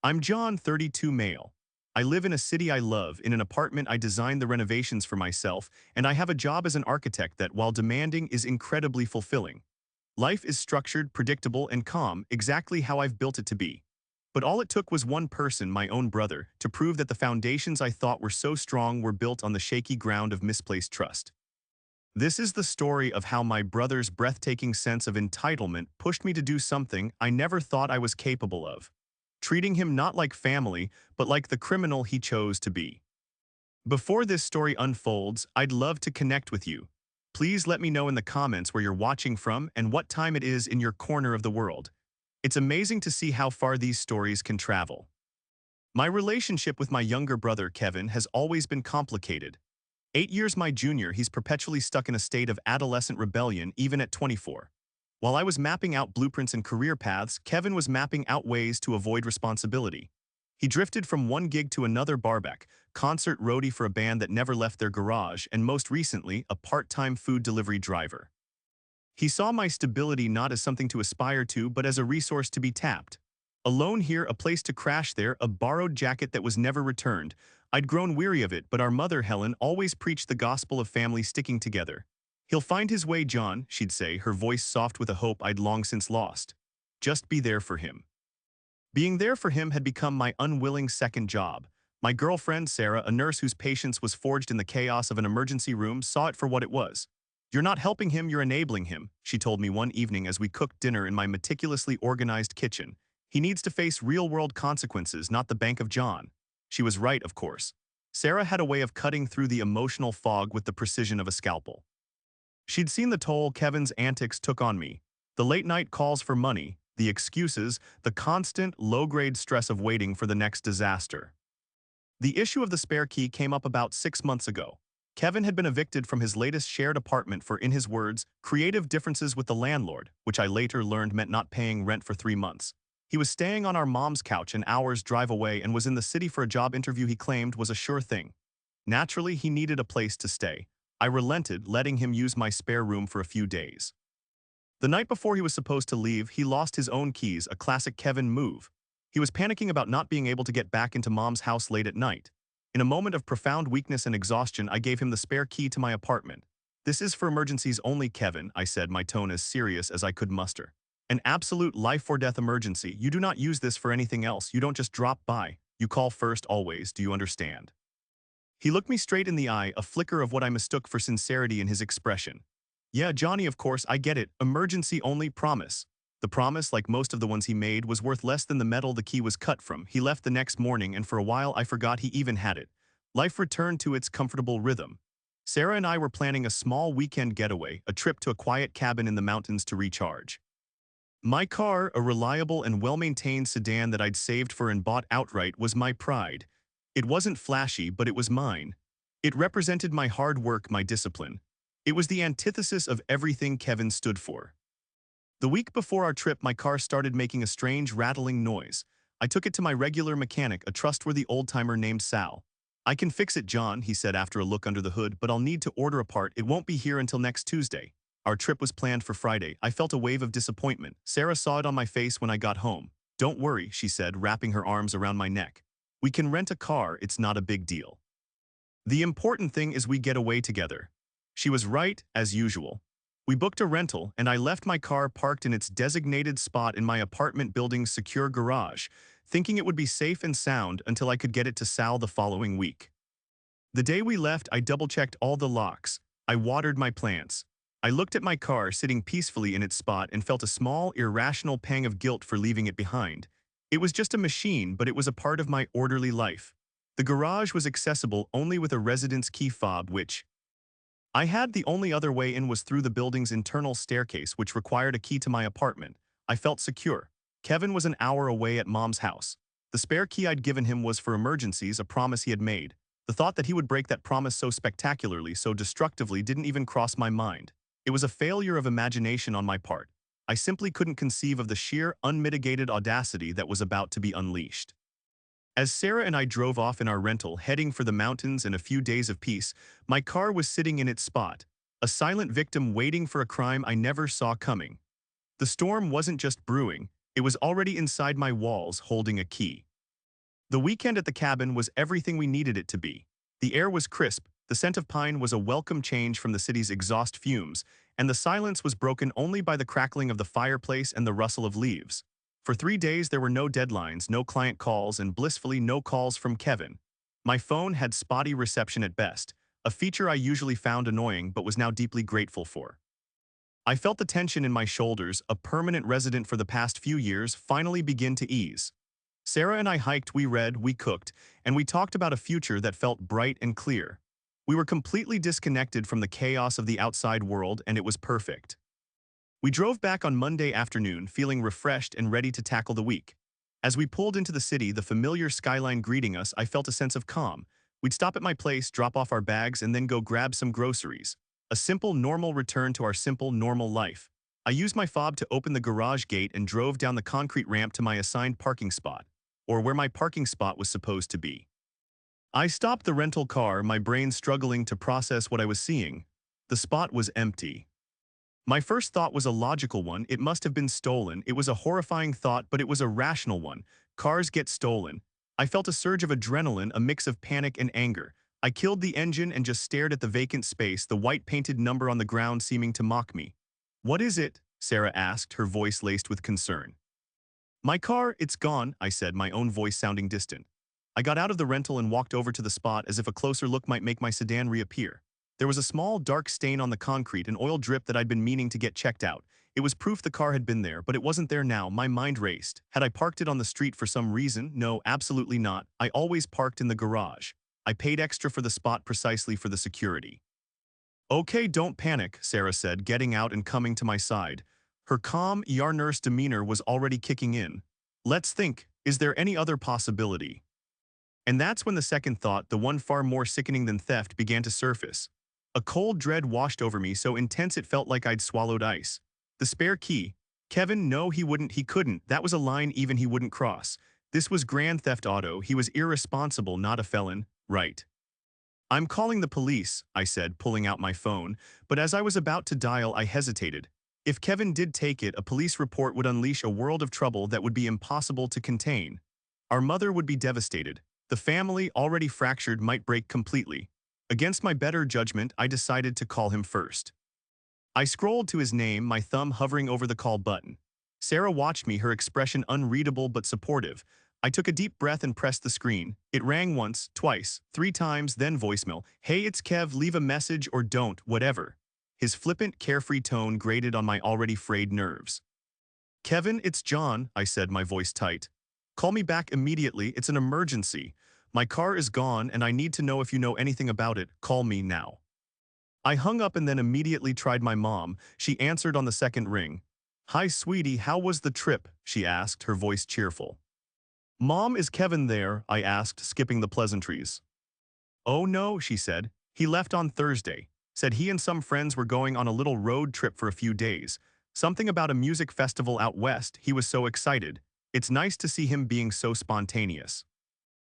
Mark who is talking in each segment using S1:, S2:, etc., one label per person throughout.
S1: I'm John, 32 male. I live in a city I love, in an apartment I designed the renovations for myself, and I have a job as an architect that, while demanding, is incredibly fulfilling. Life is structured, predictable, and calm, exactly how I've built it to be. But all it took was one person, my own brother, to prove that the foundations I thought were so strong were built on the shaky ground of misplaced trust. This is the story of how my brother's breathtaking sense of entitlement pushed me to do something I never thought I was capable of, treating him not like family, but like the criminal he chose to be. Before this story unfolds, I'd love to connect with you. Please let me know in the comments where you're watching from and what time it is in your corner of the world. It's amazing to see how far these stories can travel. My relationship with my younger brother, Kevin, has always been complicated. 8 years my junior, he's perpetually stuck in a state of adolescent rebellion even at 24. While I was mapping out blueprints and career paths, Kevin was mapping out ways to avoid responsibility. He drifted from one gig to another: barback, concert roadie for a band that never left their garage, and most recently, a part-time food delivery driver. He saw my stability not as something to aspire to, but as a resource to be tapped. A loan here, a place to crash there, a borrowed jacket that was never returned. I'd grown weary of it, but our mother, Helen, always preached the gospel of family sticking together. "He'll find his way, John," she'd say, her voice soft with a hope I'd long since lost. Just be there for him. Being there for him had become my unwilling second job. My girlfriend, Sarah, a nurse whose patience was forged in the chaos of an emergency room, saw it for what it was. "You're not helping him, you're enabling him," she told me one evening as we cooked dinner in my meticulously organized kitchen. "He needs to face real-world consequences, not the Bank of John." She was right, of course. Sarah had a way of cutting through the emotional fog with the precision of a scalpel. She'd seen the toll Kevin's antics took on me. The late-night calls for money, the excuses, the constant, low-grade stress of waiting for the next disaster. The issue of the spare key came up about 6 months ago. Kevin had been evicted from his latest shared apartment for, in his words, creative differences with the landlord, which I later learned meant not paying rent for 3 months. He was staying on our mom's couch an hour's drive away and was in the city for a job interview he claimed was a sure thing. Naturally, he needed a place to stay. I relented, letting him use my spare room for a few days. The night before he was supposed to leave, he lost his own keys, a classic Kevin move. He was panicking about not being able to get back into mom's house late at night. In a moment of profound weakness and exhaustion, I gave him the spare key to my apartment. "This is for emergencies only, Kevin," I said, my tone as serious as I could muster. "An absolute life-or-death emergency. You do not use this for anything else. You don't just drop by. You call first always. Do you understand?" He looked me straight in the eye, a flicker of what I mistook for sincerity in his expression. "Yeah, Johnny, of course, I get it. Emergency only, promise." The promise, like most of the ones he made, was worth less than the metal the key was cut from. He left the next morning, and for a while I forgot he even had it. Life returned to its comfortable rhythm. Sarah and I were planning a small weekend getaway, a trip to a quiet cabin in the mountains to recharge. My car, a reliable and well-maintained sedan that I'd saved for and bought outright, was my pride. It wasn't flashy, but it was mine. It represented my hard work, my discipline. It was the antithesis of everything Kevin stood for. The week before our trip, my car started making a strange rattling noise. I took it to my regular mechanic, a trustworthy old-timer named Sal. "I can fix it, John," he said after a look under the hood, "but I'll need to order a part. It won't be here until next Tuesday." Our trip was planned for Friday. I felt a wave of disappointment. Sarah saw it on my face when I got home. "Don't worry," she said, wrapping her arms around my neck. "We can rent a car, it's not a big deal. The important thing is we get away together." She was right, as usual. We booked a rental, and I left my car parked in its designated spot in my apartment building's secure garage, thinking it would be safe and sound until I could get it to Sal the following week. The day we left, I double-checked all the locks. I watered my plants. I looked at my car sitting peacefully in its spot and felt a small, irrational pang of guilt for leaving it behind. It was just a machine, but it was a part of my orderly life. The garage was accessible only with a residence key fob, which I had. The only other way in was through the building's internal staircase, which required a key to my apartment. I felt secure. Kevin was an hour away at mom's house. The spare key I'd given him was for emergencies, a promise he had made. The thought that he would break that promise so spectacularly, so destructively, didn't even cross my mind. It was a failure of imagination on my part. I simply couldn't conceive of the sheer, unmitigated audacity that was about to be unleashed. As Sarah and I drove off in our rental, heading for the mountains and a few days of peace, my car was sitting in its spot, a silent victim waiting for a crime I never saw coming. The storm wasn't just brewing, it was already inside my walls, holding a key. The weekend at the cabin was everything we needed it to be. The air was crisp, the scent of pine was a welcome change from the city's exhaust fumes, and the silence was broken only by the crackling of the fireplace and the rustle of leaves. For 3 days there were no deadlines, no client calls, and blissfully no calls from Kevin. My phone had spotty reception at best, a feature I usually found annoying but was now deeply grateful for. I felt the tension in my shoulders, a permanent resident for the past few years, finally begin to ease. Sarah and I hiked, we read, we cooked, and we talked about a future that felt bright and clear. We were completely disconnected from the chaos of the outside world, and it was perfect. We drove back on Monday afternoon, feeling refreshed and ready to tackle the week. As we pulled into the city, the familiar skyline greeting us, I felt a sense of calm. We'd stop at my place, drop off our bags, and then go grab some groceries. A simple, normal return to our simple, normal life. I used my fob to open the garage gate and drove down the concrete ramp to my assigned parking spot, or where my parking spot was supposed to be. I stopped the rental car, my brain struggling to process what I was seeing. The spot was empty. My first thought was a logical one. It must have been stolen. It was a horrifying thought, but it was a rational one. Cars get stolen. I felt a surge of adrenaline, a mix of panic and anger. I killed the engine and just stared at the vacant space, the white-painted number on the ground seeming to mock me. "What is it?" Sarah asked, her voice laced with concern. "My car, it's gone," I said, my own voice sounding distant. I got out of the rental and walked over to the spot as if a closer look might make my sedan reappear. There was a small, dark stain on the concrete, an oil drip that I'd been meaning to get checked out. It was proof the car had been there, but it wasn't there now. My mind raced. Had I parked it on the street for some reason? No, absolutely not. I always parked in the garage. I paid extra for the spot precisely for the security. "Okay, don't panic," Sarah said, getting out and coming to my side. Her calm, ER nurse demeanor was already kicking in. "Let's think, is there any other possibility?" And that's when the second thought, the one far more sickening than theft, began to surface. A cold dread washed over me, so intense it felt like I'd swallowed ice. The spare key. Kevin, no, he wouldn't, he couldn't. That was a line even he wouldn't cross. This was grand theft auto. He was irresponsible, not a felon. Right. "I'm calling the police," I said, pulling out my phone, but as I was about to dial, I hesitated. If Kevin did take it, a police report would unleash a world of trouble that would be impossible to contain. Our mother would be devastated. The family, already fractured, might break completely. Against my better judgment, I decided to call him first. I scrolled to his name, my thumb hovering over the call button. Sarah watched me, her expression unreadable but supportive. I took a deep breath and pressed the screen. It rang once, twice, 3 times, then voicemail. "Hey, it's Kev, leave a message or don't, whatever." His flippant, carefree tone grated on my already frayed nerves. "Kevin, it's John," I said, my voice tight. "Call me back immediately, it's an emergency. My car is gone and I need to know if you know anything about it. Call me now." I hung up and then immediately tried my mom. She answered on the second ring. "Hi, sweetie, how was the trip?" she asked, her voice cheerful. "Mom, is Kevin there?" I asked, skipping the pleasantries. "Oh no," she said. "He left on Thursday. Said he and some friends were going on a little road trip for a few days. Something about a music festival out west. He was so excited. It's nice to see him being so spontaneous."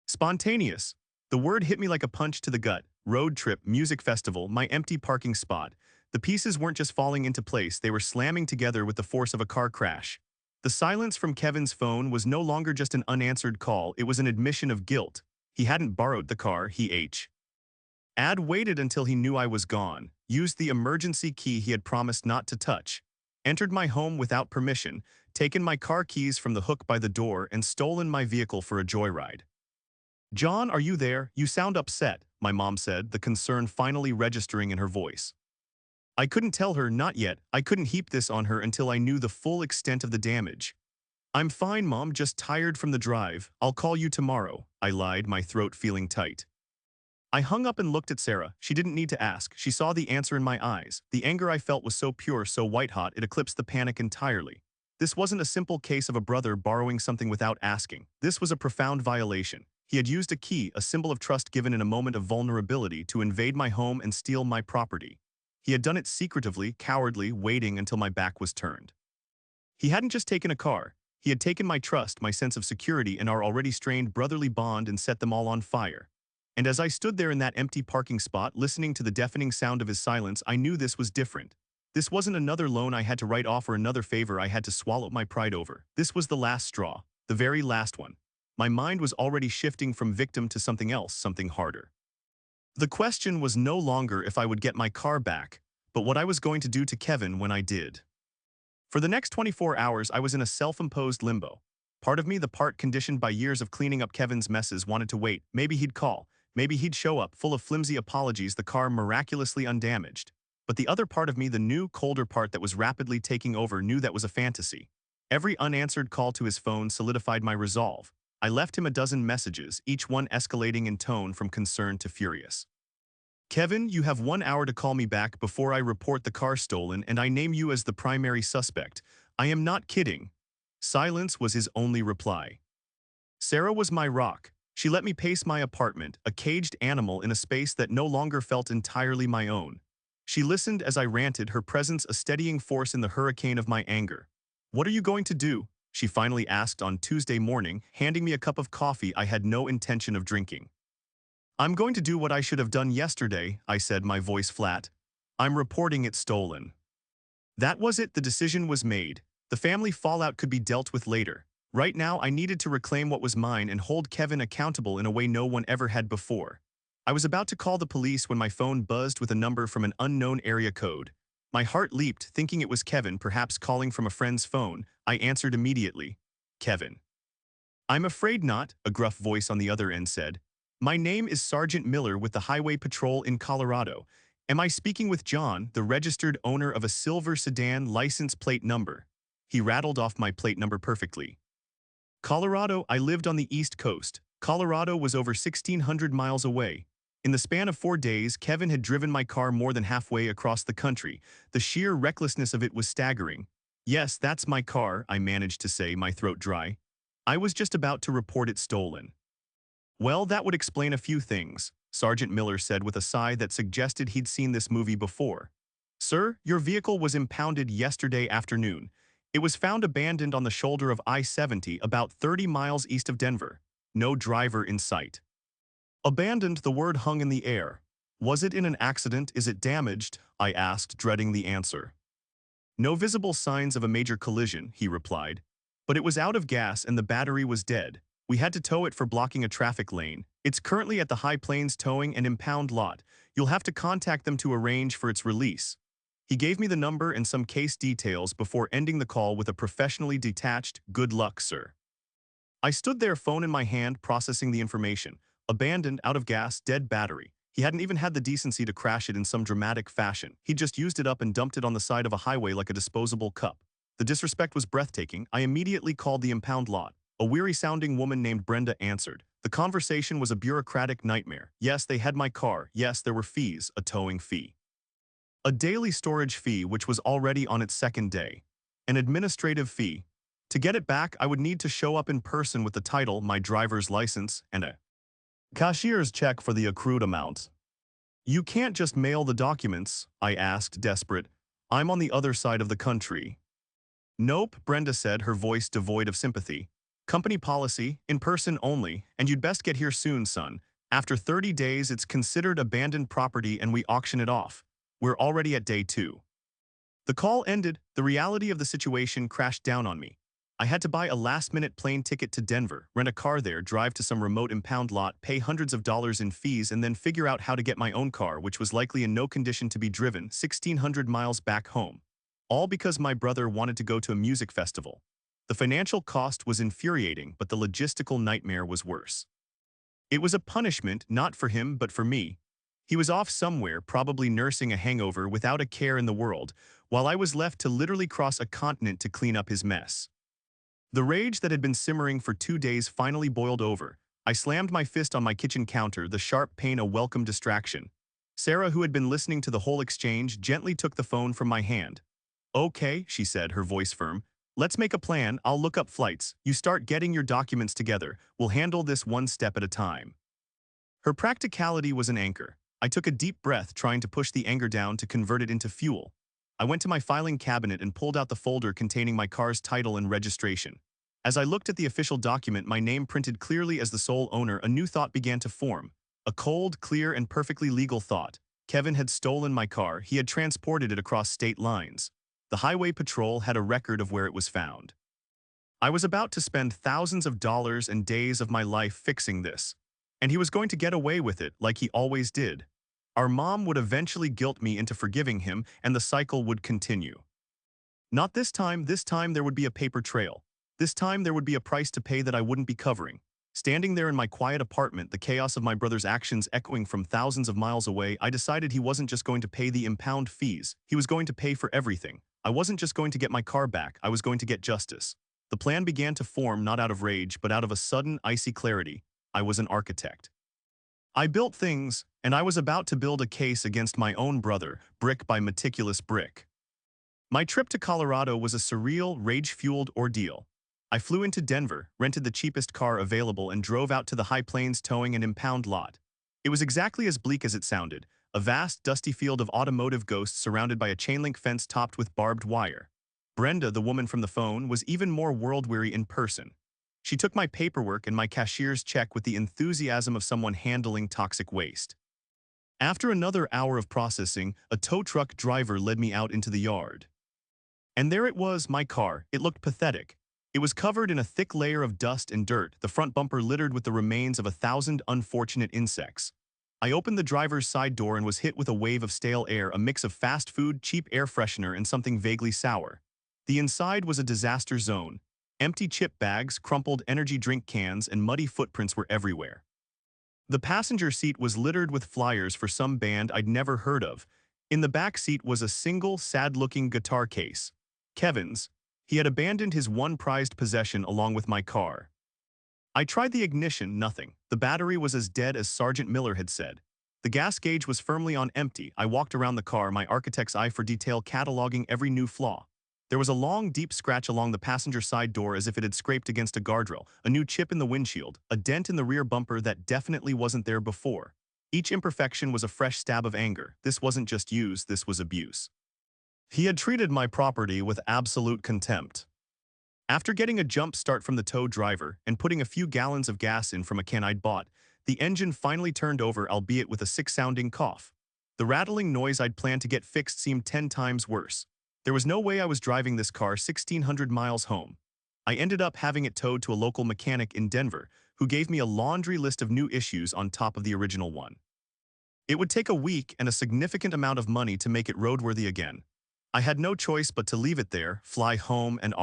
S1: Spontaneous. The word hit me like a punch to the gut. Road trip, music festival, my empty parking spot. The pieces weren't just falling into place, they were slamming together with the force of a car crash. The silence from Kevin's phone was no longer just an unanswered call, it was an admission of guilt. He hadn't borrowed the car, had waited until he knew I was gone, used the emergency key he had promised not to touch, entered my home without permission, taken my car keys from the hook by the door, and stolen my vehicle for a joyride. "John, are you there? You sound upset," my mom said, the concern finally registering in her voice. I couldn't tell her, not yet. I couldn't heap this on her until I knew the full extent of the damage. "I'm fine, Mom, just tired from the drive. I'll call you tomorrow," I lied, my throat feeling tight. I hung up and looked at Sarah. She didn't need to ask. She saw the answer in my eyes. The anger I felt was so pure, so white-hot, it eclipsed the panic entirely. This wasn't a simple case of a brother borrowing something without asking. This was a profound violation. He had used a key, a symbol of trust given in a moment of vulnerability, to invade my home and steal my property. He had done it secretively, cowardly, waiting until my back was turned. He hadn't just taken a car. He had taken my trust, my sense of security, and our already strained brotherly bond, and set them all on fire. And as I stood there in that empty parking spot, listening to the deafening sound of his silence, I knew this was different. This wasn't another loan I had to write off or another favor I had to swallow my pride over. This was the last straw, the very last one. My mind was already shifting from victim to something else, something harder. The question was no longer if I would get my car back, but what I was going to do to Kevin when I did. For the next 24 hours, I was in a self-imposed limbo. Part of me, the part conditioned by years of cleaning up Kevin's messes, wanted to wait. Maybe he'd call. Maybe he'd show up, full of flimsy apologies, the car miraculously undamaged. But the other part of me, the new, colder part that was rapidly taking over, knew that was a fantasy. Every unanswered call to his phone solidified my resolve. I left him a dozen messages, each one escalating in tone from concerned to furious. Kevin, you have 1 hour to call me back before I report the car stolen and I name you as the primary suspect. I am not kidding. Silence was his only reply. Sarah was my rock. She let me pace my apartment, a caged animal in a space that no longer felt entirely my own. She listened as I ranted, her presence a steadying force in the hurricane of my anger. What are you going to do? She finally asked on Tuesday morning, handing me a cup of coffee I had no intention of drinking. I'm going to do what I should have done yesterday, I said, my voice flat. I'm reporting it stolen. That was it, the decision was made. The family fallout could be dealt with later. Right now, I needed to reclaim what was mine and hold Kevin accountable in a way no one ever had before. I was about to call the police when my phone buzzed with a number from an unknown area code. My heart leaped, thinking it was Kevin, perhaps calling from a friend's phone. I answered immediately. Kevin. I'm afraid not, a gruff voice on the other end said. My name is Sergeant Miller with the Highway Patrol in Colorado. Am I speaking with John, the registered owner of a silver sedan license plate number? He rattled off my plate number perfectly. Colorado, I lived on the East Coast. Colorado was over 1,600 miles away. In the span of 4 days, Kevin had driven my car more than halfway across the country. The sheer recklessness of it was staggering. Yes, that's my car, I managed to say, my throat dry. I was just about to report it stolen. Well, that would explain a few things, Sergeant Miller said with a sigh that suggested he'd seen this movie before. Sir, your vehicle was impounded yesterday afternoon. It was found abandoned on the shoulder of I-70 about 30 miles east of Denver. No driver in sight. Abandoned, the word hung in the air. Was it in an accident? Is it damaged? I asked, dreading the answer. No visible signs of a major collision, he replied. But it was out of gas and the battery was dead. We had to tow it for blocking a traffic lane. It's currently at the High Plains Towing and Impound lot. You'll have to contact them to arrange for its release. He gave me the number and some case details before ending the call with a professionally detached, "Good luck, sir." I stood there, phone in my hand, processing the information. Abandoned, out of gas, dead battery. He hadn't even had the decency to crash it in some dramatic fashion. He'd just used it up and dumped it on the side of a highway like a disposable cup. The disrespect was breathtaking. I immediately called the impound lot. A weary-sounding woman named Brenda answered. The conversation was a bureaucratic nightmare. Yes, they had my car. Yes, there were fees, a towing fee. A daily storage fee, which was already on its second day. An administrative fee. To get it back, I would need to show up in person with the title, my driver's license, and a cashier's check for the accrued amount. You can't just mail the documents, I asked, desperate. I'm on the other side of the country. Nope, Brenda said, her voice devoid of sympathy. Company policy, in person only, and you'd best get here soon, son. After 30 days, it's considered abandoned property and we auction it off. We're already at day 2. The call ended. The reality of the situation crashed down on me. I had to buy a last-minute plane ticket to Denver, rent a car there, drive to some remote impound lot, pay hundreds of dollars in fees, and then figure out how to get my own car, which was likely in no condition to be driven, 1,600 miles back home. All because my brother wanted to go to a music festival. The financial cost was infuriating, but the logistical nightmare was worse. It was a punishment, not for him, but for me. He was off somewhere, probably nursing a hangover without a care in the world, while I was left to literally cross a continent to clean up his mess. The rage that had been simmering for 2 days finally boiled over. I slammed my fist on my kitchen counter, the sharp pain a welcome distraction. Sarah, who had been listening to the whole exchange, gently took the phone from my hand. Okay, she said, her voice firm. Let's make a plan. I'll look up flights. You start getting your documents together. We'll handle this one step at a time. Her practicality was an anchor. I took a deep breath, trying to push the anger down to convert it into fuel. I went to my filing cabinet and pulled out the folder containing my car's title and registration. As I looked at the official document, my name printed clearly as the sole owner, a new thought began to form. A cold, clear, and perfectly legal thought. Kevin had stolen my car. He had transported it across state lines. The Highway Patrol had a record of where it was found. I was about to spend thousands of dollars and days of my life fixing this. And he was going to get away with it like he always did. Our mom would eventually guilt me into forgiving him and the cycle would continue. Not this time there would be a paper trail. This time there would be a price to pay that I wouldn't be covering. Standing there in my quiet apartment, the chaos of my brother's actions echoing from thousands of miles away, I decided he wasn't just going to pay the impound fees, he was going to pay for everything. I wasn't just going to get my car back, I was going to get justice. The plan began to form not out of rage, but out of a sudden, icy clarity. I was an architect. I built things, and I was about to build a case against my own brother, brick by meticulous brick. My trip to Colorado was a surreal, rage-fueled ordeal. I flew into Denver, rented the cheapest car available, and drove out to the High Plains Towing and Impound lot. It was exactly as bleak as it sounded, a vast, dusty field of automotive ghosts surrounded by a chain-link fence topped with barbed wire. Brenda, the woman from the phone, was even more world-weary in person. She took my paperwork and my cashier's check with the enthusiasm of someone handling toxic waste. After another hour of processing, a tow truck driver led me out into the yard. And there it was, my car. It looked pathetic. It was covered in a thick layer of dust and dirt, the front bumper littered with the remains of 1,000 unfortunate insects. I opened the driver's side door and was hit with a wave of stale air, a mix of fast food, cheap air freshener, and something vaguely sour. The inside was a disaster zone. Empty chip bags, crumpled energy drink cans, and muddy footprints were everywhere. The passenger seat was littered with flyers for some band I'd never heard of. In the back seat was a single, sad-looking guitar case. Kevin's. He had abandoned his one prized possession along with my car. I tried the ignition, nothing. The battery was as dead as Sergeant Miller had said. The gas gauge was firmly on empty. I walked around the car, my architect's eye for detail cataloging every new flaw. There was a long, deep scratch along the passenger side door as if it had scraped against a guardrail, a new chip in the windshield, a dent in the rear bumper that definitely wasn't there before. Each imperfection was a fresh stab of anger. This wasn't just use, this was abuse. He had treated my property with absolute contempt. After getting a jump start from the tow driver and putting a few gallons of gas in from a can I'd bought, the engine finally turned over, albeit with a sick-sounding cough. The rattling noise I'd planned to get fixed seemed 10 times worse. There was no way I was driving this car 1,600 miles home. I ended up having it towed to a local mechanic in Denver, who gave me a laundry list of new issues on top of the original one. It would take a week and a significant amount of money to make it roadworthy again. I had no choice but to leave it there, fly home, and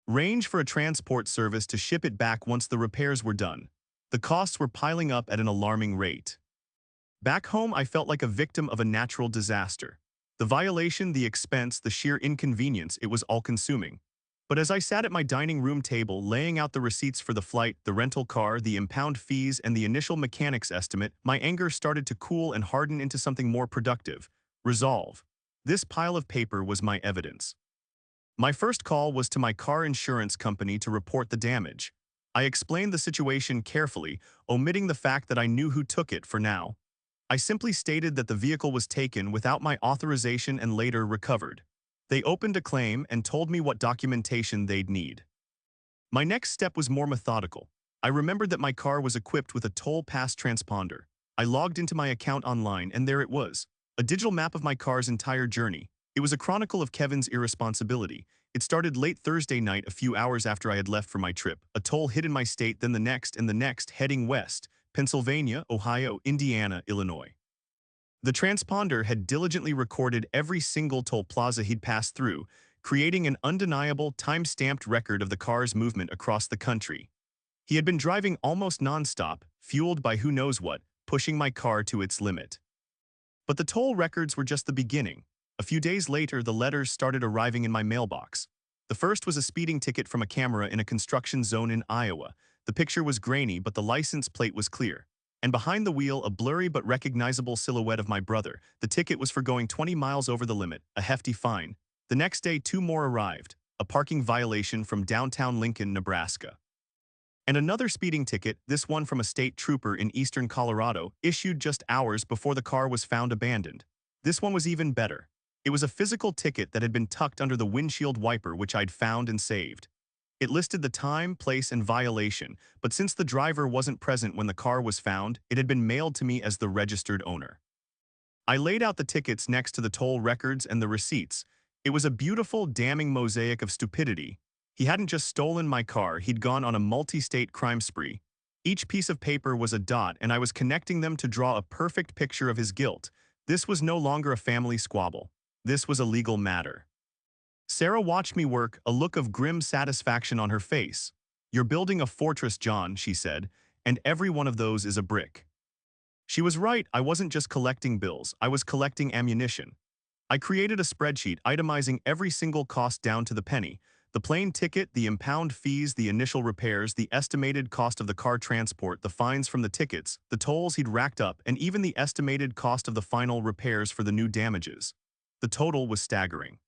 S1: arrange for a transport service to ship it back once the repairs were done. The costs were piling up at an alarming rate. Back home, I felt like a victim of a natural disaster. The violation, the expense, the sheer inconvenience, it was all-consuming. But as I sat at my dining room table laying out the receipts for the flight, the rental car, the impound fees, and the initial mechanic's estimate, my anger started to cool and harden into something more productive. Resolve. This pile of paper was my evidence. My first call was to my car insurance company to report the damage. I explained the situation carefully, omitting the fact that I knew who took it for now. I simply stated that the vehicle was taken without my authorization and later recovered. They opened a claim and told me what documentation they'd need. My next step was more methodical. I remembered that my car was equipped with a toll pass transponder. I logged into my account online and there it was, a digital map of my car's entire journey. It was a chronicle of Kevin's irresponsibility. It started late Thursday night, a few hours after I had left for my trip. A toll hit in my state, then the next and the next, heading west. Pennsylvania, Ohio, Indiana, Illinois. The transponder had diligently recorded every single toll plaza he'd passed through, creating an undeniable, time-stamped record of the car's movement across the country. He had been driving almost non-stop, fueled by who knows what, pushing my car to its limit. But the toll records were just the beginning. A few days later, the letters started arriving in my mailbox. The first was a speeding ticket from a camera in a construction zone in Iowa. The picture was grainy, but the license plate was clear. And behind the wheel, a blurry but recognizable silhouette of my brother. The ticket was for going 20 miles over the limit, a hefty fine. The next day, 2 more arrived, a parking violation from downtown Lincoln, Nebraska. And another speeding ticket, this one from a state trooper in eastern Colorado, issued just hours before the car was found abandoned. This one was even better. It was a physical ticket that had been tucked under the windshield wiper which I'd found and saved. It listed the time, place, and violation, but since the driver wasn't present when the car was found, it had been mailed to me as the registered owner. I laid out the tickets next to the toll records and the receipts. It was a beautiful, damning mosaic of stupidity. He hadn't just stolen my car, he'd gone on a multi-state crime spree. Each piece of paper was a dot, and I was connecting them to draw a perfect picture of his guilt. This was no longer a family squabble. This was a legal matter. Sarah watched me work, a look of grim satisfaction on her face. "You're building a fortress, John," she said, "and every one of those is a brick." She was right, I wasn't just collecting bills, I was collecting ammunition. I created a spreadsheet itemizing every single cost down to the penny: the plane ticket, the impound fees, the initial repairs, the estimated cost of the car transport, the fines from the tickets, the tolls he'd racked up, and even the estimated cost of the final repairs for the new damages. The total was staggering.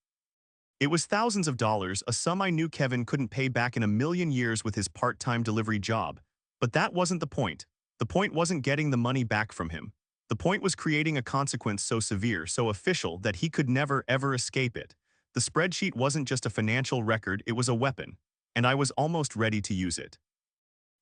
S1: It was thousands of dollars, a sum I knew Kevin couldn't pay back in a million years with his part-time delivery job. But that wasn't the point. The point wasn't getting the money back from him. The point was creating a consequence so severe, so official, that he could never, ever escape it. The spreadsheet wasn't just a financial record, it was a weapon. And I was almost ready to use it.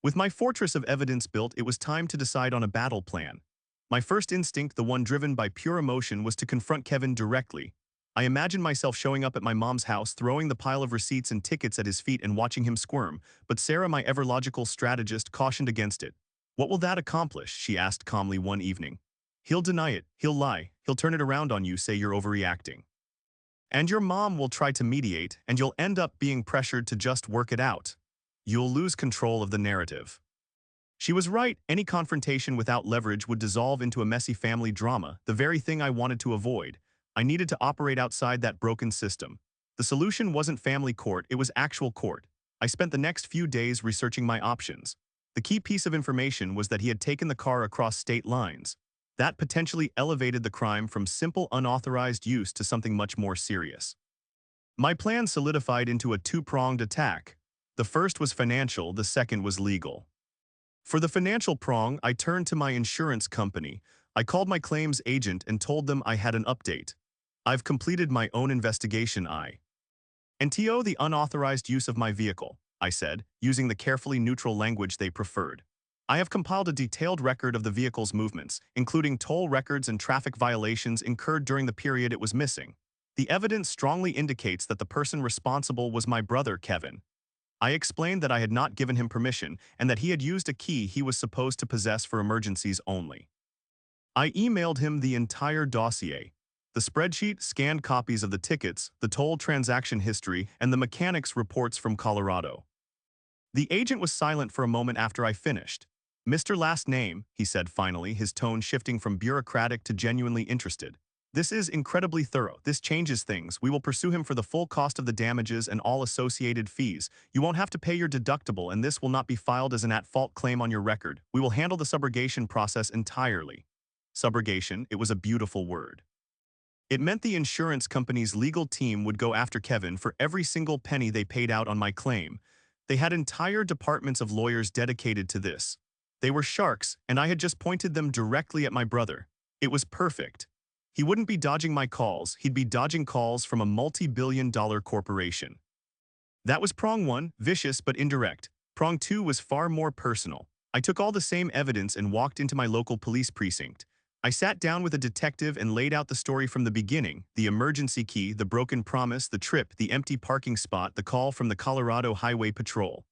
S1: With my fortress of evidence built, it was time to decide on a battle plan. My first instinct, the one driven by pure emotion, was to confront Kevin directly. I imagined myself showing up at my mom's house, throwing the pile of receipts and tickets at his feet and watching him squirm, but Sarah, my ever-logical strategist, cautioned against it. "What will that accomplish?" she asked calmly one evening. "He'll deny it, he'll lie, he'll turn it around on you, say you're overreacting. And your mom will try to mediate, and you'll end up being pressured to just work it out. You'll lose control of the narrative." She was right, any confrontation without leverage would dissolve into a messy family drama, the very thing I wanted to avoid. I needed to operate outside that broken system. The solution wasn't family court, it was actual court. I spent the next few days researching my options. The key piece of information was that he had taken the car across state lines. That potentially elevated the crime from simple unauthorized use to something much more serious. My plan solidified into a two-pronged attack. The first was financial, the second was legal. For the financial prong, I turned to my insurance company. I called my claims agent and told them I had an update. "I've completed my own investigation, into the unauthorized use of my vehicle," I said, using the carefully neutral language they preferred. "I have compiled a detailed record of the vehicle's movements, including toll records and traffic violations incurred during the period it was missing. The evidence strongly indicates that the person responsible was my brother, Kevin." I explained that I had not given him permission and that he had used a key he was supposed to possess for emergencies only. I emailed him the entire dossier: the spreadsheet, scanned copies of the tickets, the toll transaction history, and the mechanics reports from Colorado. The agent was silent for a moment after I finished. "Mr. Last Name," he said finally, his tone shifting from bureaucratic to genuinely interested. "This is incredibly thorough. This changes things. We will pursue him for the full cost of the damages and all associated fees. You won't have to pay your deductible, and this will not be filed as an at-fault claim on your record. We will handle the subrogation process entirely." Subrogation, it was a beautiful word. It meant the insurance company's legal team would go after Kevin for every single penny they paid out on my claim. They had entire departments of lawyers dedicated to this. They were sharks, and I had just pointed them directly at my brother. It was perfect. He wouldn't be dodging my calls, he'd be dodging calls from a multi-billion-dollar corporation. That was prong one, vicious but indirect. Prong two was far more personal. I took all the same evidence and walked into my local police precinct. I sat down with a detective and laid out the story from the beginning: the emergency key, the broken promise, the trip, the empty parking spot, the call from the Colorado Highway Patrol.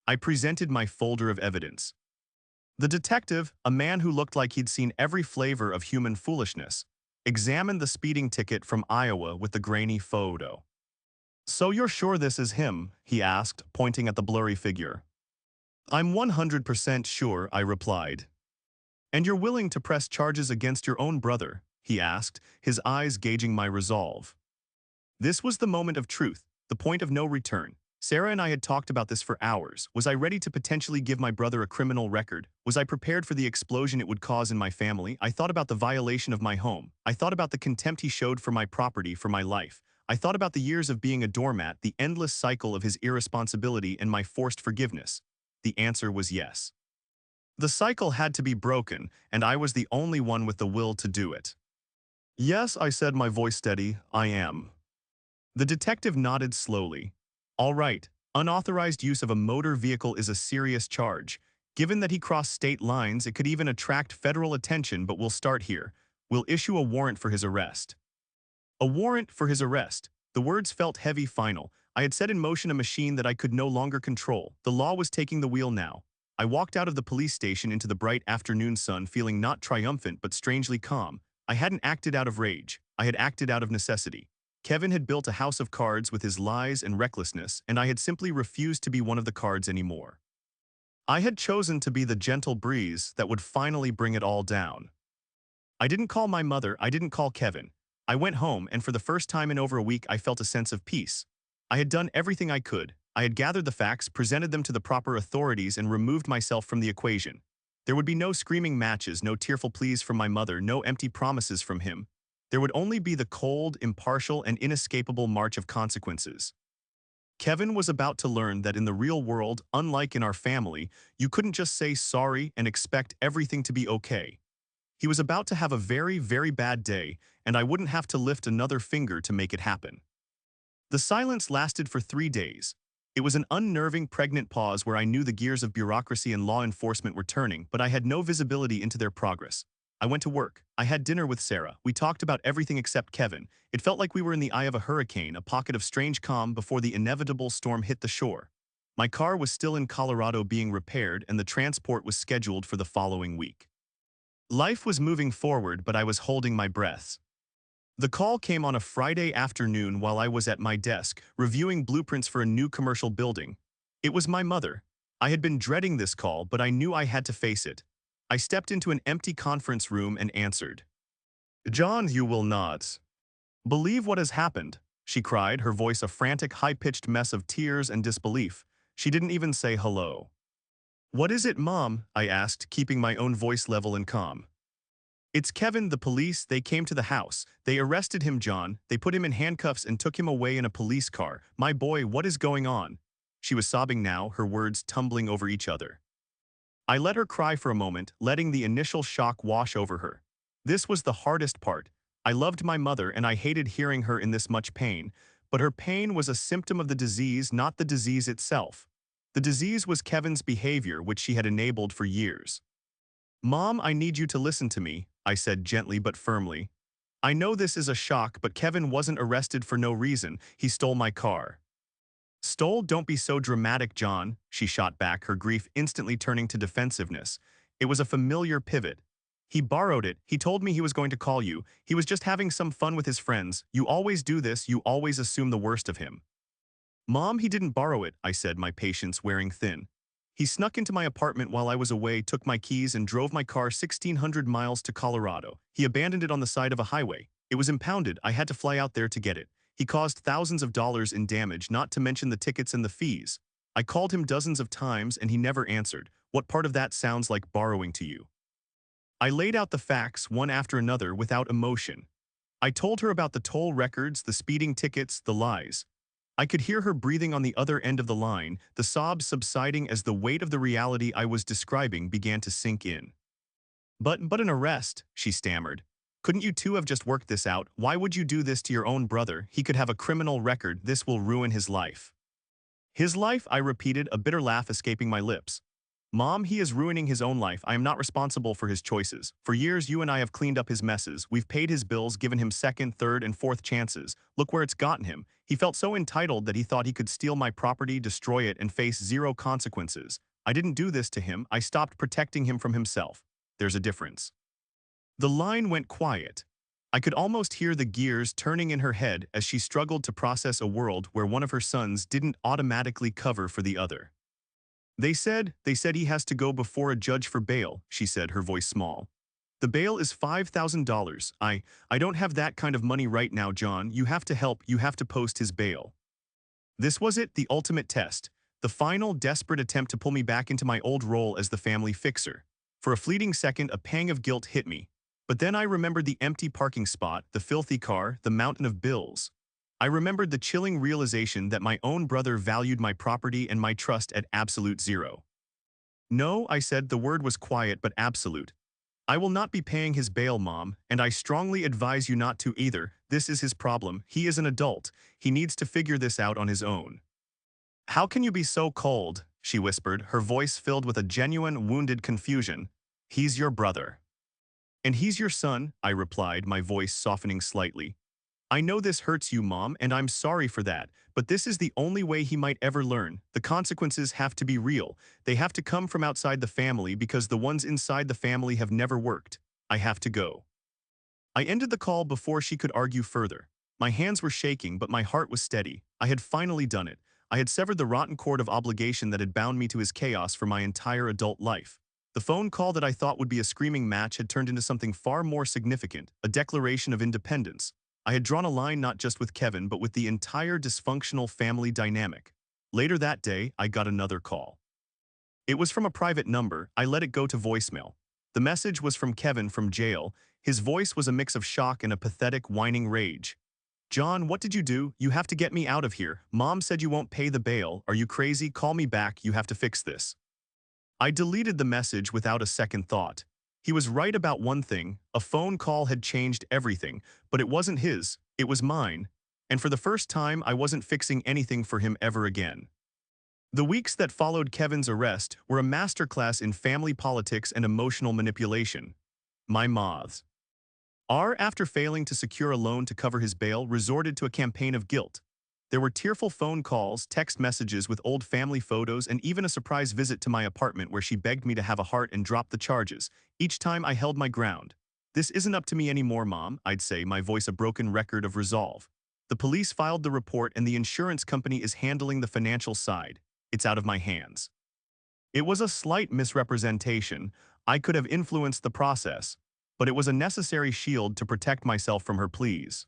S1: I presented my folder of evidence. The detective, a man who looked like he'd seen every flavor of human foolishness, examined the speeding ticket from Iowa with the grainy photo. "So you're sure this is him?" he asked, pointing at the blurry figure. "I'm 100% sure," I replied. "And you're willing to press charges against your own brother?" he asked, his eyes gauging my resolve. This was the moment of truth, the point of no return. Sarah and I had talked about this for hours. Was I ready to potentially give my brother a criminal record? Was I prepared for the explosion it would cause in my family? I thought about the violation of my home. I thought about the contempt he showed for my property, for my life. I thought about the years of being a doormat, the endless cycle of his irresponsibility, and my forced forgiveness. The answer was yes. The cycle had to be broken, and I was the only one with the will to do it. "Yes," I said, my voice steady, "I am." The detective nodded slowly. "All right, unauthorized use of a motor vehicle is a serious charge. Given that he crossed state lines, it could even attract federal attention, but we'll start here. We'll issue a warrant for his arrest." A warrant for his arrest. The words felt heavy, final. I had set in motion a machine that I could no longer control. The law was taking the wheel now. I walked out of the police station into the bright afternoon sun feeling not triumphant but strangely calm. I hadn't acted out of rage. I had acted out of necessity. Kevin had built a house of cards with his lies and recklessness, and I had simply refused to be one of the cards anymore. I had chosen to be the gentle breeze that would finally bring it all down. I didn't call my mother, I didn't call Kevin. I went home, and for the first time in over a week I felt a sense of peace. I had done everything I could. I had gathered the facts, presented them to the proper authorities, and removed myself from the equation. There would be no screaming matches, no tearful pleas from my mother, no empty promises from him. There would only be the cold, impartial, and inescapable march of consequences. Kevin was about to learn that in the real world, unlike in our family, you couldn't just say sorry and expect everything to be okay. He was about to have a very, very bad day, and I wouldn't have to lift another finger to make it happen. The silence lasted for 3 days. It was an unnerving, pregnant pause where I knew the gears of bureaucracy and law enforcement were turning, but I had no visibility into their progress. I went to work. I had dinner with Sarah. We talked about everything except Kevin. It felt like we were in the eye of a hurricane, a pocket of strange calm before the inevitable storm hit the shore. My car was still in Colorado being repaired, and the transport was scheduled for the following week. Life was moving forward, but I was holding my breath. The call came on a Friday afternoon while I was at my desk, reviewing blueprints for a new commercial building. It was my mother. I had been dreading this call, but I knew I had to face it. I stepped into an empty conference room and answered. "John, you will not believe what has happened," she cried, her voice a frantic, high-pitched mess of tears and disbelief. She didn't even say hello. "What is it, Mom?" I asked, keeping my own voice level and calm. "It's Kevin, the police. They came to the house. They arrested him, John. They put him in handcuffs and took him away in a police car. My boy, what is going on?" She was sobbing now, her words tumbling over each other. I let her cry for a moment, letting the initial shock wash over her. This was the hardest part. I loved my mother and I hated hearing her in this much pain, but her pain was a symptom of the disease, not the disease itself. The disease was Kevin's behavior, which she had enabled for years. "Mom, I need you to listen to me," I said gently but firmly. "I know this is a shock, but Kevin wasn't arrested for no reason. He stole my car." "Stole? Don't be so dramatic, John," she shot back, her grief instantly turning to defensiveness. It was a familiar pivot. "He borrowed it. He told me he was going to call you. He was just having some fun with his friends. You always do this. You always assume the worst of him." "Mom, he didn't borrow it," I said, my patience wearing thin. "He snuck into my apartment while I was away, took my keys, and drove my car 1,600 miles to Colorado. He abandoned it on the side of a highway. It was impounded. I had to fly out there to get it. He caused thousands of dollars in damage, not to mention the tickets and the fees. I called him dozens of times and he never answered. What part of that sounds like borrowing to you?" I laid out the facts one after another without emotion. I told her about the toll records, the speeding tickets, the lies. I could hear her breathing on the other end of the line, the sobs subsiding as the weight of the reality I was describing began to sink in. But an arrest," she stammered. "Couldn't you two have just worked this out? Why would you do this to your own brother? He could have a criminal record. This will ruin his life." "His life?" I repeated, a bitter laugh escaping my lips. "Mom, he is ruining his own life. I am not responsible for his choices. For years, you and I have cleaned up his messes. We've paid his bills, given him second, third, and fourth chances. Look where it's gotten him. He felt so entitled that he thought he could steal my property, destroy it, and face zero consequences. I didn't do this to him. I stopped protecting him from himself. There's a difference." The line went quiet. I could almost hear the gears turning in her head as she struggled to process a world where one of her sons didn't automatically cover for the other. They said he has to go before a judge for bail," she said, her voice small. "The bail is $5,000. I don't have that kind of money right now, John. You have to help. You have to post his bail." This was it, the ultimate test. The final, desperate attempt to pull me back into my old role as the family fixer. For a fleeting second, a pang of guilt hit me. But then I remembered the empty parking spot, the filthy car, the mountain of bills. I remembered the chilling realization that my own brother valued my property and my trust at absolute zero. "No," I said, the word was quiet but absolute. "I will not be paying his bail, Mom, and I strongly advise you not to either. This is his problem. He is an adult. He needs to figure this out on his own." "How can you be so cold?" she whispered, her voice filled with a genuine, wounded confusion. "He's your brother." "And he's your son," I replied, my voice softening slightly. I know this hurts you, Mom, and I'm sorry for that, but this is the only way he might ever learn. The consequences have to be real. They have to come from outside the family because the ones inside the family have never worked. I have to go." I ended the call before she could argue further. My hands were shaking, but my heart was steady. I had finally done it. I had severed the rotten cord of obligation that had bound me to his chaos for my entire adult life. The phone call that I thought would be a screaming match had turned into something far more significant, a declaration of independence. I had drawn a line not just with Kevin, but with the entire dysfunctional family dynamic. Later that day, I got another call. It was from a private number. I let it go to voicemail. The message was from Kevin from jail. His voice was a mix of shock and a pathetic, whining rage. "John, what did you do? You have to get me out of here. Mom said you won't pay the bail. Are you crazy? Call me back. You have to fix this." I deleted the message without a second thought. He was right about one thing. A phone call had changed everything, but it wasn't his. It was mine. And for the first time, I wasn't fixing anything for him ever again. The weeks that followed Kevin's arrest were a masterclass in family politics and emotional manipulation. My moths. After failing to secure a loan to cover his bail, resorted to a campaign of guilt. There were tearful phone calls, text messages with old family photos, and even a surprise visit to my apartment where she begged me to have a heart and drop the charges. Each time I held my ground. "This isn't up to me anymore, Mom," I'd say, my voice a broken record of resolve. "The police filed the report and the insurance company is handling the financial side. It's out of my hands." It was a slight misrepresentation. I could have influenced the process, but it was a necessary shield to protect myself from her pleas.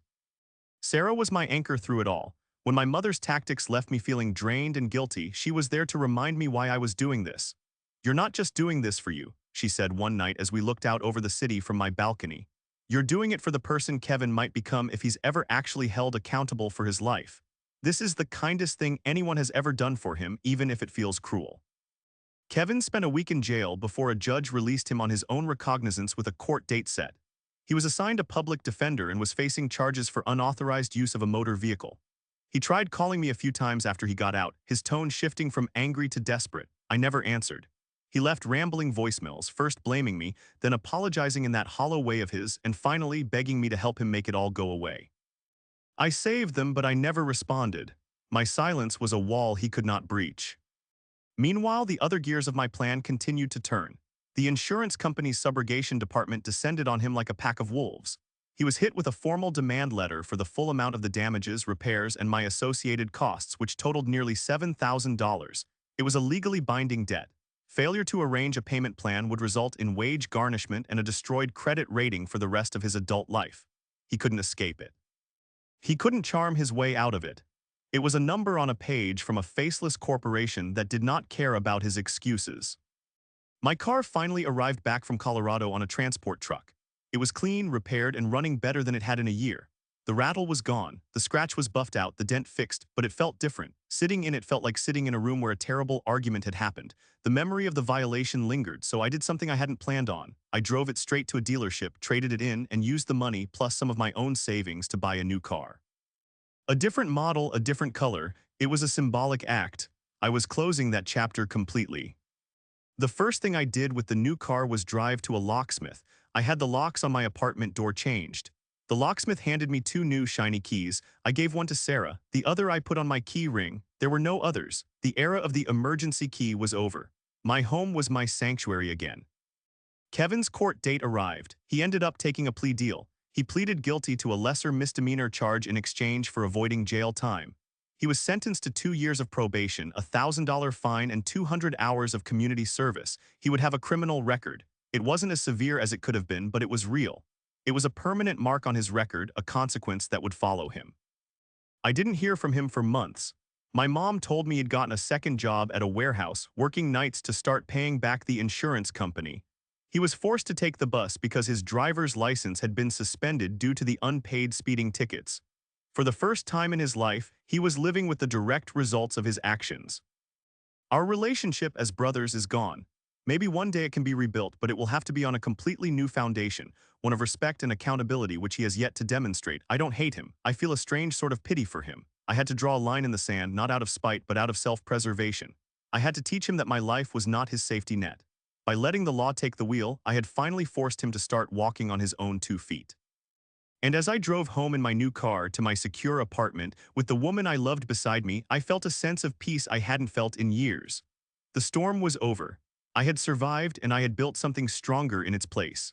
S1: Sarah was my anchor through it all. When my mother's tactics left me feeling drained and guilty, she was there to remind me why I was doing this. "You're not just doing this for you," she said one night as we looked out over the city from my balcony. "You're doing it for the person Kevin might become if he's ever actually held accountable for his life. This is the kindest thing anyone has ever done for him, even if it feels cruel." Kevin spent a week in jail before a judge released him on his own recognizance with a court date set. He was assigned a public defender and was facing charges for unauthorized use of a motor vehicle. He tried calling me a few times after he got out, his tone shifting from angry to desperate. I never answered. He left rambling voicemails, first blaming me, then apologizing in that hollow way of his, and finally begging me to help him make it all go away. I saved them, but I never responded. My silence was a wall he could not breach. Meanwhile, the other gears of my plan continued to turn. The insurance company's subrogation department descended on him like a pack of wolves. He was hit with a formal demand letter for the full amount of the damages, repairs, and my associated costs, which totaled nearly $7,000. It was a legally binding debt. Failure to arrange a payment plan would result in wage garnishment and a destroyed credit rating for the rest of his adult life. He couldn't escape it. He couldn't charm his way out of it. It was a number on a page from a faceless corporation that did not care about his excuses. My car finally arrived back from Colorado on a transport truck. It was clean, repaired, and running better than it had in a year. The rattle was gone, the scratch was buffed out, the dent fixed, but it felt different. Sitting in it felt like sitting in a room where a terrible argument had happened. The memory of the violation lingered, so I did something I hadn't planned on. I drove it straight to a dealership, traded it in, and used the money plus some of my own savings to buy a new car. A different model, a different color. It was a symbolic act. I was closing that chapter completely. The first thing I did with the new car was drive to a locksmith. I had the locks on my apartment door changed. The locksmith handed me 2 new shiny keys. I gave one to Sarah, the other I put on my key ring. There were no others. The era of the emergency key was over. My home was my sanctuary again. Kevin's court date arrived. He ended up taking a plea deal. He pleaded guilty to a lesser misdemeanor charge in exchange for avoiding jail time. He was sentenced to 2 years of probation, a $1,000 fine, and 200 hours of community service. He would have a criminal record. It wasn't as severe as it could have been, but it was real. It was a permanent mark on his record, a consequence that would follow him. I didn't hear from him for months. My mom told me he'd gotten a second job at a warehouse, working nights to start paying back the insurance company. He was forced to take the bus because his driver's license had been suspended due to the unpaid speeding tickets. For the first time in his life, he was living with the direct results of his actions. Our relationship as brothers is gone. Maybe one day it can be rebuilt, but it will have to be on a completely new foundation, one of respect and accountability which he has yet to demonstrate. I don't hate him. I feel a strange sort of pity for him. I had to draw a line in the sand, not out of spite, but out of self-preservation. I had to teach him that my life was not his safety net. By letting the law take the wheel, I had finally forced him to start walking on his own 2 feet. And as I drove home in my new car to my secure apartment with the woman I loved beside me, I felt a sense of peace I hadn't felt in years. The storm was over. I had survived and I had built something stronger in its place.